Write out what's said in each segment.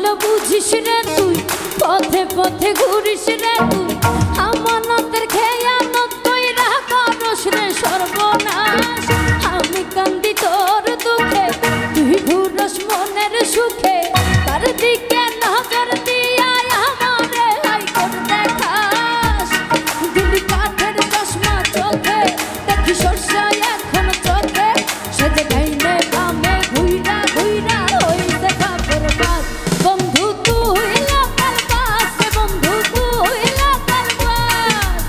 ভালো বুঝিস রে তুই, পথে পথে ঘুরিস রে তুই, আমানতের খেয়ানত কইরা করস রে সর্বনাশ। আমি কান্দি তোর দুঃখে, তুই ঘুরস মনের সুখে, তার দিকে নজর দিয়া আমারে হাই করতে খাস। দিলি কাঠের চশমা চোখে, দেখি সরষা এখন চোখে, সেজে ডাইনে বামে ঘুইরা ঘুইরা হইতে কাপড় বাস। বন্ধু তুই লোকাল বাস, বন্ধু তুই লোকাল বাস,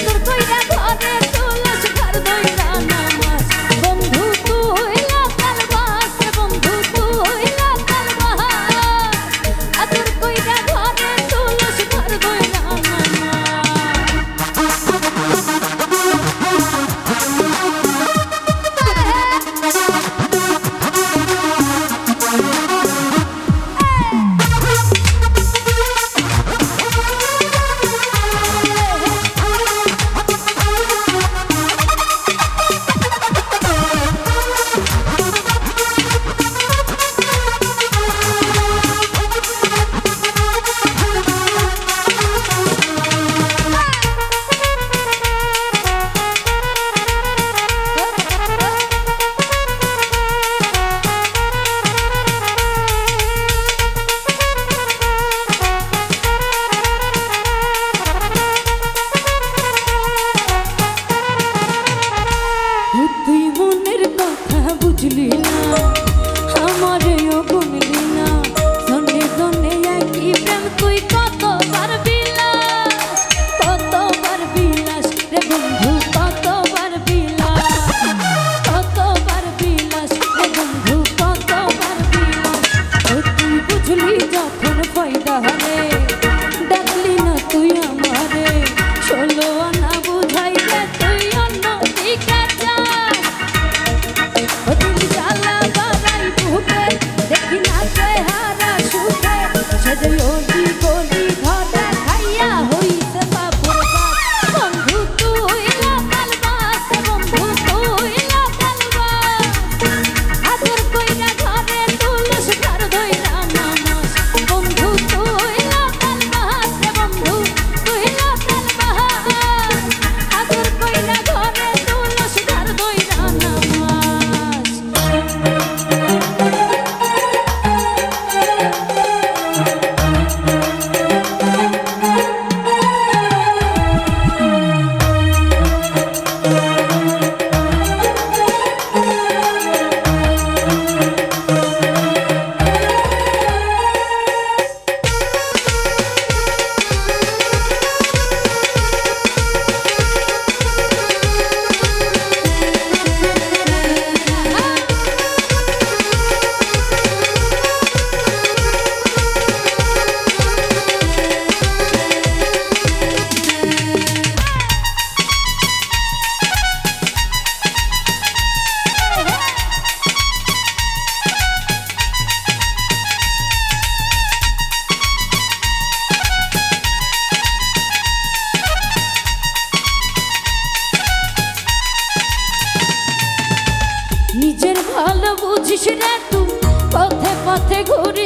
তোর কইরা ঘরে তুলস ঘর দইরা নামাজ। বন্ধু তুই লোকাল বাস, বন্ধু তুই লোকাল বাস, তোর কইরা ঘরে তুলস ঘর দইরা নামাজ। তুই মনের কথা বুঝলি না, আমারেও বুঝলি না, জনে জনে একই প্রেম তুই কতবার বিলাস, কতবার বিলাস রে বন্ধু, কতবার বিলাস, কতবার বিলাস রে বন্ধু, কতবার বিলাস। ও তুই বুঝলি যখন পয়দা হলে, ডাকলি না তুই আমারে, 16 আনা বুঝাইতে তুই অন্য দিকে যাস। ও দিল জ্বালা বাড়াই বুকে, দেখি না চেহারা সুখে, সেজে অলি গলি ঘরে খাইয়া হইতে বাবুর বাস। বন্ধু তুই লোকাল বাস, বন্ধু তুই লোকাল বাস, আদর কইরা ঘরে তুলস ঘর দইরা নামাজ। বন্ধু তুই লোকাল বাস, বন্ধু তুই লোকাল বাস, আদর কইরা ঘরে তুলস ঘর দইরা নামাজ। নিজের ভালো বুঝিস রে তুই, পথে পথে ঘুরি